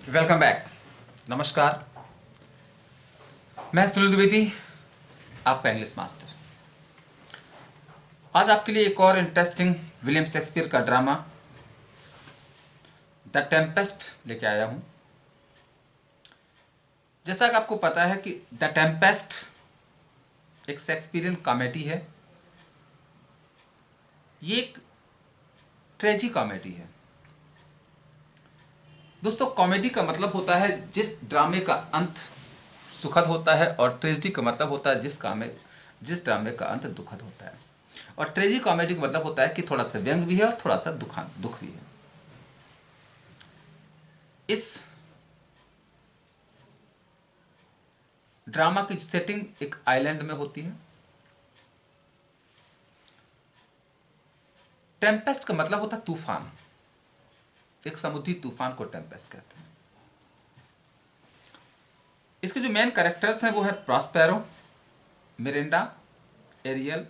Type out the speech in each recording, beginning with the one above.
Welcome back. नमस्कार, मैं सुनील द्विवेदी, आपका इंग्लिश मास्टर। आज आपके लिए एक और इंटरेस्टिंग विलियम शेक्सपियर का ड्रामा द टेम्पेस्ट लेके आया हूँ। जैसा कि आपको पता है कि द टेम्पेस्ट एक शेक्सपियरियन कॉमेडी है। ये एक ट्रेजी कॉमेडी है। दोस्तों, कॉमेडी का मतलब होता है जिस ड्रामे का अंत सुखद होता है, और ट्रेजिडी का मतलब होता है जिस ड्रामे का अंत दुखद होता है। और ट्रेजी कॉमेडी का मतलब होता है कि थोड़ा सा व्यंग भी है और थोड़ा सा दुख भी है। इस ड्रामा की सेटिंग एक आइलैंड में होती है। टेम्पेस्ट का मतलब होता है तूफान। एक समुद्री तूफान को टेम्पेस्ट कहते हैं। इसके जो मेन कैरेक्टर्स हैं वो है प्रॉस्पेरो, मिरिंडा, एरियल,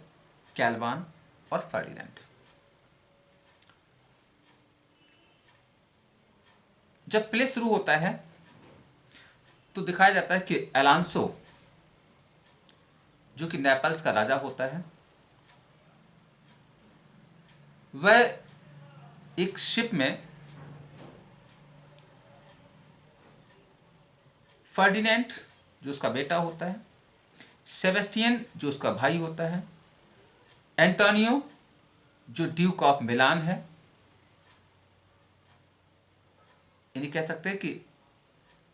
कैल्वान और फर्डिनेंड। जब प्ले शुरू होता है तो दिखाया जाता है कि एलांसो, जो कि नेपल्स का राजा होता है, वह एक शिप में फर्डिनेंड, जो उसका बेटा होता है, सेबेस्टियन, जो उसका भाई होता है, एंटोनियो, जो ड्यूक ऑफ मिलान है, यानी कह सकते हैं कि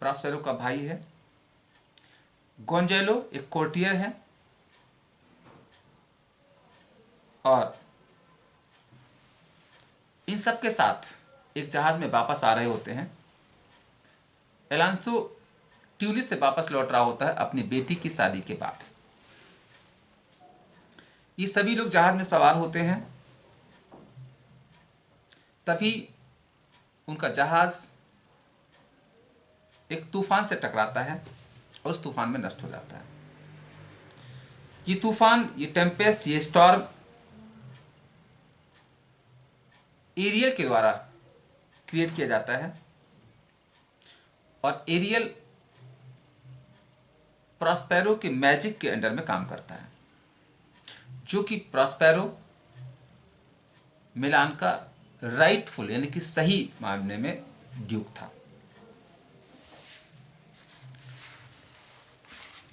प्रॉस्पेरो का भाई है, गोंजेलो एक कोर्टियर है, और इन सब के साथ एक जहाज में वापस आ रहे होते हैं। एलांसो ट्यूनिस से वापस लौट रहा होता है अपनी बेटी की शादी के बाद। ये सभी लोग जहाज में सवार होते हैं। तभी उनका जहाज एक तूफान से टकराता है और उस तूफान में नष्ट हो जाता है। ये तूफान, ये टेम्पेस्ट, ये स्टॉर्म एरियल के द्वारा क्रिएट किया जाता है। और एरियल प्रॉस्पेरो के मैजिक के अंडर में काम करता है, जो कि प्रॉस्पेरो मिलान का राइटफुल यानी कि सही मामले में ड्यूक था।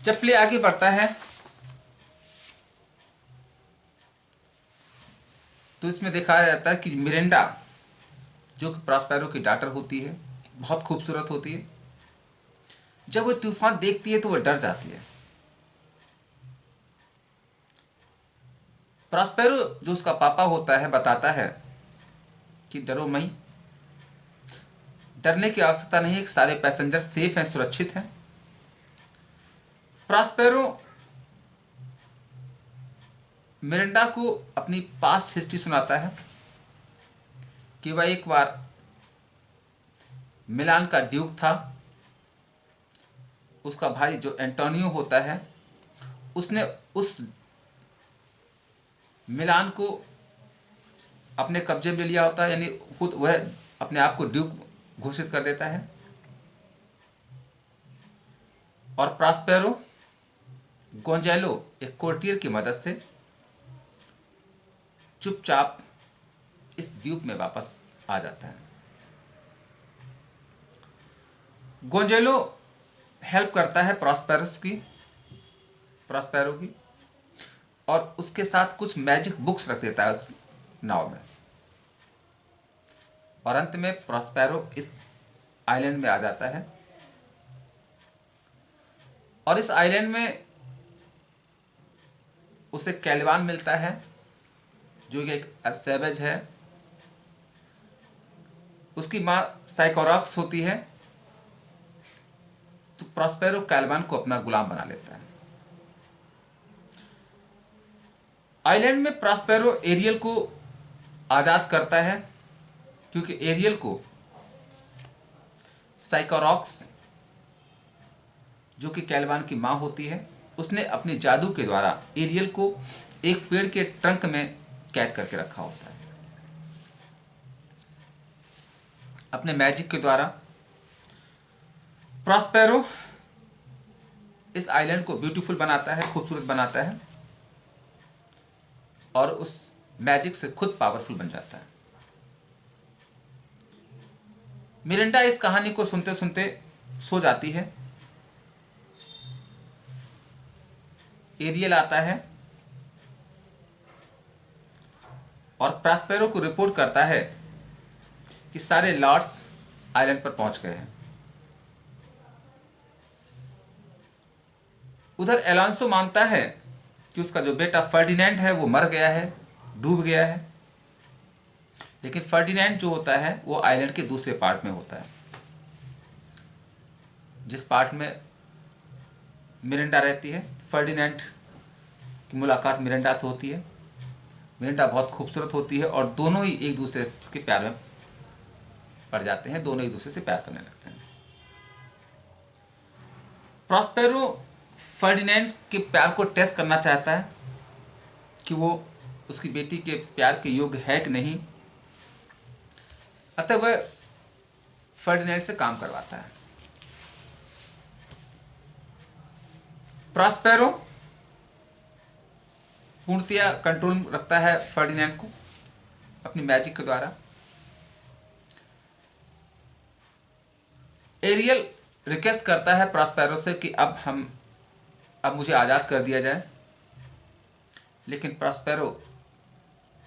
जब प्ले आगे बढ़ता है तो इसमें दिखाया जाता है कि मिरिंडा, जो कि प्रॉस्पेरो की डॉटर होती है, बहुत खूबसूरत होती है। जब वो तूफान देखती है तो वह डर जाती है। प्रॉस्पेरो, जो उसका पापा होता है, बताता है कि डरो मई, डरने की आवश्यकता नहीं है, सारे पैसेंजर सेफ हैं, सुरक्षित हैं। प्रॉस्पेरो मिरिंडा को अपनी पास्ट हिस्ट्री सुनाता है कि वह एक बार मिलान का ड्यूक था। उसका भाई जो एंटोनियो होता है, उसने उस मिलान को अपने कब्जे में लिया होता है, यानी खुद वह अपने आप को ड्यूक घोषित कर देता है। और प्रॉस्पेरो गोंजेलो एक कोर्टियर की मदद से चुपचाप इस द्वीप में वापस आ जाता है। गोंजेलो हेल्प करता है प्रॉस्पेरो की, और उसके साथ कुछ मैजिक बुक्स रख देता है उस नाव में। और अंत में प्रॉस्पेरो इस आइलैंड में आ जाता है। और इस आइलैंड में उसे कैलवान मिलता है, जो कि एक सैवेज है। उसकी माँ साइकोरॉक्स होती है। तो प्रॉस्पेरो कैलवान को अपना गुलाम बना लेता है। आइलैंड में प्रॉस्पेरो एरियल को आज़ाद करता है, क्योंकि एरियल को साइकोरॉक्स, जो कि कैलवान की माँ होती है, उसने अपने जादू के द्वारा एरियल को एक पेड़ के ट्रंक में कैद करके रखा होता है। अपने मैजिक के द्वारा प्रॉस्पेरो इस आइलैंड को ब्यूटीफुल बनाता है, खूबसूरत बनाता है और उस मैजिक से खुद पावरफुल बन जाता है। मिरिंडा इस कहानी को सुनते सुनते सो जाती है। एरियल आता है और प्रॉस्पेरो को रिपोर्ट करता है कि सारे लॉर्ड्स आइलैंड पर पहुंच गए हैं। उधर एलांसो मानता है कि उसका जो बेटा फर्डिनेंड है वो मर गया है, डूब गया है। लेकिन फर्डिनेंड जो होता है वो आइलैंड के दूसरे पार्ट में होता है, जिस पार्ट में मिरिंडा रहती है। फर्डिनेंड की मुलाकात मिरिंडा से होती है। मिरिंडा बहुत खूबसूरत होती है और दोनों ही एक दूसरे के प्यार में पड़ जाते हैं, दोनों एक दूसरे से प्यार करने लगते हैं। प्रॉस्पेरो फर्डिनेंड के प्यार को टेस्ट करना चाहता है कि वो उसकी बेटी के प्यार के योग्य है कि नहीं, अतः वह फर्डिनेंड से काम करवाता है। प्रॉस्पेरो पूर्णतया कंट्रोल रखता है फर्डिनेंड को अपनी मैजिक के द्वारा। एरियल रिक्वेस्ट करता है प्रॉस्पेरो से कि अब मुझे आज़ाद कर दिया जाए, लेकिन प्रॉस्पेरो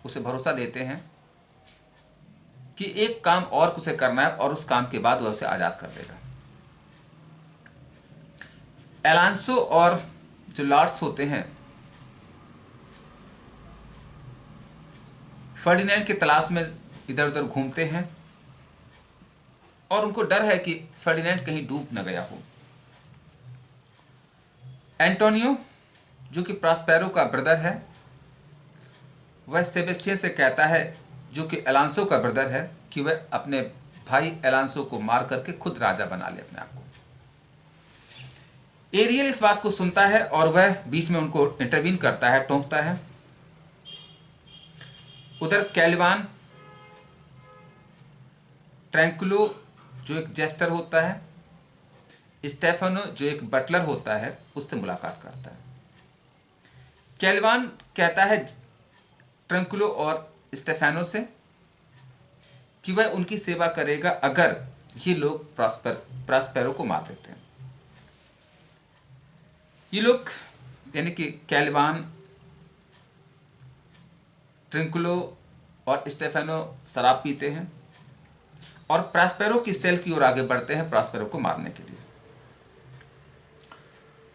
उसे भरोसा देते हैं कि एक काम और उसे करना है और उस काम के बाद वह उसे आज़ाद कर देगा। एलांसो और जो लॉर्ड्स होते हैं फर्डिनेंड की तलाश में इधर उधर घूमते हैं और उनको डर है कि फर्डिनेंड कहीं डूब न गया हो। एंटोनियो जो कि प्रॉस्पेरो का ब्रदर है, वह सेबेस्टियन से कहता है जो कि एलांसो का ब्रदर है कि वह अपने भाई एलांसो को मार करके खुद राजा बना ले अपने आप को। एरियल इस बात को सुनता है और वह बीच में उनको इंटरवीन करता है, टोकता है। उधर कैलिवान ट्रैंकुलो जो एक जेस्टर होता है, स्टेफानो जो एक बटलर होता है, उससे मुलाकात करता है। कैलिवान कहता है ट्रैंकुलो और स्टेफानो से कि वह उनकी सेवा करेगा अगर ये लोग प्रॉस्पेरो को मार देते हैं। ये लोग यानी कि कैलिवान, ट्रैंकुलो और स्टेफानो शराब पीते हैं और प्रॉस्पेरो की सेल की ओर आगे बढ़ते हैं प्रॉस्पेरो को मारने के लिए।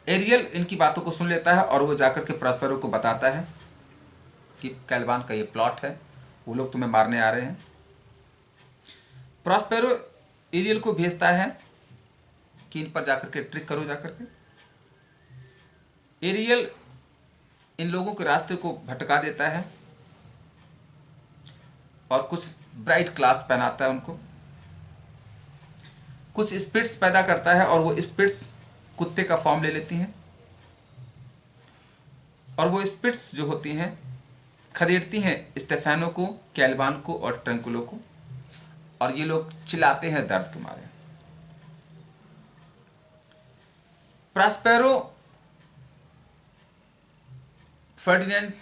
एरियल इनकी बातों को सुन लेता है और वो जाकर के प्रॉस्पेरो को बताता है कि कैलिवान का ये प्लॉट है, वो लोग तुम्हें मारने आ रहे हैं। प्रॉस्पेरो एरियल को भेजता है कि इन पर जाकर के ट्रिक करो जाकर के। एरियल इन लोगों के रास्ते को भटका देता है और कुछ ब्राइट क्लास पहनाता है उनको, कुछ स्पिरिट्स पैदा करता है और वो स्पिरिट्स कुत्ते का फॉर्म ले लेती हैं और वो स्पिरिट्स जो होती हैं खदेड़ती हैं स्टेफानो को, कैलिवान को और ट्रैंकुलो को, और ये लोग चिल्लाते हैं दर्द के मारे। प्रॉस्पेरो फर्डिनेंड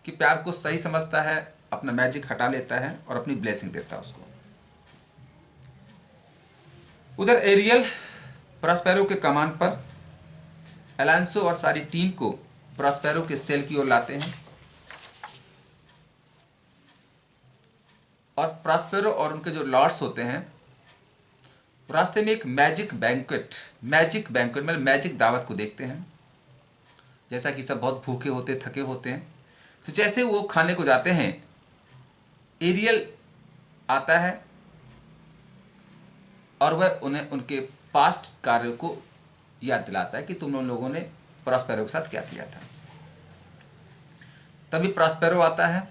के प्यार को सही समझता है, अपना मैजिक हटा लेता है और अपनी ब्लेसिंग देता है उसको। उधर एरियल प्रॉस्पेरो के कमान पर एलांसो और सारी टीम को प्रॉस्पेरो के सेल की ओर लाते हैं और प्रॉस्पेरो और उनके जो लॉर्ड्स होते हैं रास्ते में एक मैजिक बैंक्वेट मतलब मैजिक दावत को देखते हैं। जैसा कि सब बहुत भूखे होते, थके होते हैं, तो जैसे वो खाने को जाते हैं एरियल आता है और वह उन्हें उनके पास्ट कार्यों को याद दिलाता है कि तुम लोगों ने प्रॉस्पेरो के साथ क्या किया था। तभी प्रॉस्पेरो आता है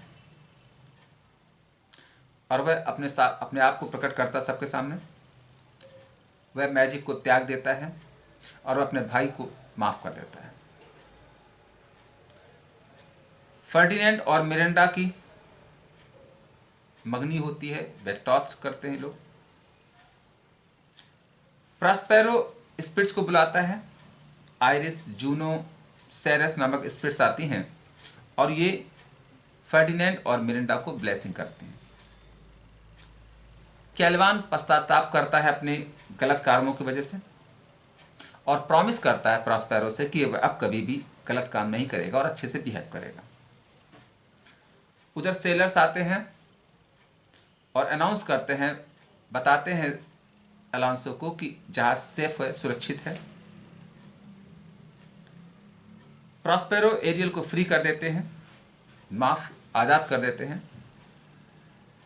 और वह अपने आप को प्रकट करता सबके सामने। वह मैजिक को त्याग देता है और वह अपने भाई को माफ़ कर देता है। फर्डिनेंड और मिरिंडा की मंगनी होती है, वे टॉर्च करते हैं लोग। प्रॉस्पेरो स्पिरिट्स को बुलाता है, आयरिस, जूनो, सेरेस नामक स्पिरिट्स आती हैं और ये फर्डिनेंड और मिरिंडा को ब्लेसिंग करते हैं। कैलवान पश्चाताप करता है अपने गलत कर्मों की वजह से और प्रॉमिस करता है प्रॉस्पेरो से कि वह अब कभी भी गलत काम नहीं करेगा और अच्छे से बिहेव करेगा। उधर सेलर्स आते हैं और अनाउंस करते हैं, बताते हैं अलांसो को कि जहाज सेफ है, सुरक्षित है। प्रॉस्पेरो एरियल को फ्री कर देते हैं, माफ आज़ाद कर देते हैं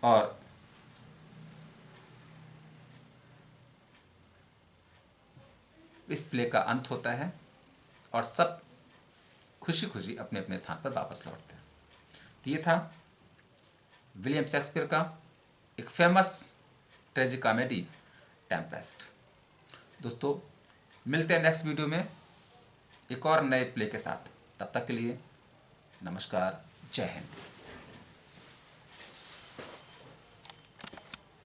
और इस प्ले का अंत होता है और सब खुशी खुशी अपने अपने स्थान पर वापस लौटते हैं। तो ये था विलियम शेक्सपियर का एक फेमस ट्रेजिक कॉमेडी टेम्पेस्ट। दोस्तों मिलते हैं नेक्स्ट वीडियो में एक और नए प्ले के साथ। तब तक के लिए नमस्कार, जय हिंद।